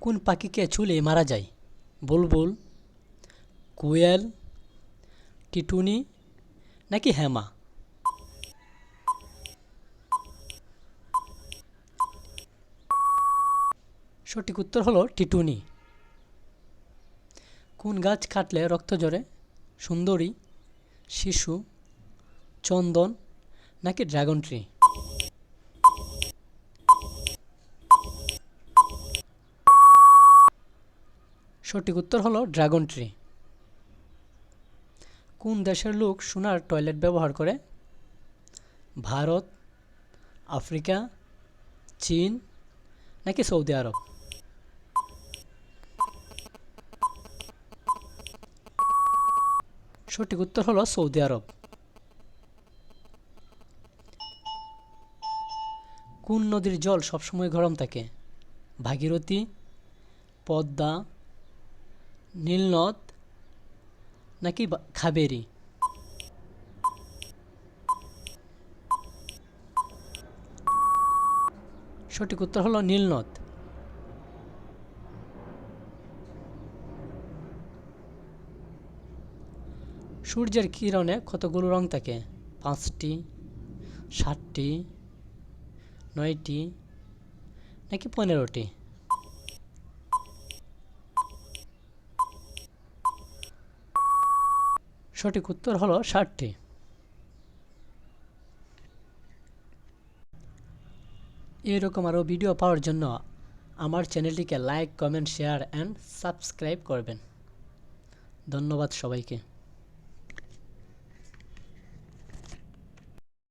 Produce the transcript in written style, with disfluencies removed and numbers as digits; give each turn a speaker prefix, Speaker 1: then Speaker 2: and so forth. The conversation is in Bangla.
Speaker 1: কোন পাখিকে ছুঁলে মারা যায়? বুলবুল, কোয়েল, টিটুনি নাকি হেমা? সঠিক উত্তর হলো টিটুনি। কোন গাছ কাটলে রক্ত ঝরে? সুন্দরী, শিশু, চন্দন নাকি ড্রাগন ট্রি? সঠিক উত্তর হলো ড্রাগন ট্রি। কোন দেশের লোক সোনার টয়লেট ব্যবহার করে? ভারত, আফ্রিকা, চীন নাকি সৌদি আরব? সঠিক উত্তর হলো সৌদি আরব। কোন নদীর জল সবসময় গরম থাকে? ভাগীরথী, পদ্মা, নীলনদ নাকি কাবেরী? সঠিক উত্তর হলো নীলনদ। সূর্যের কিরণে কতগুলো রং থাকে? 5টি, 7টি, 9টি নাকি 15টি? সঠিক উত্তর হলো 7টি। এরকম আরও ভিডিও পাওয়ার জন্য আমার চ্যানেলটিকে like, comment, share and subscribe করবেন। ধন্যবাদ সবাইকে।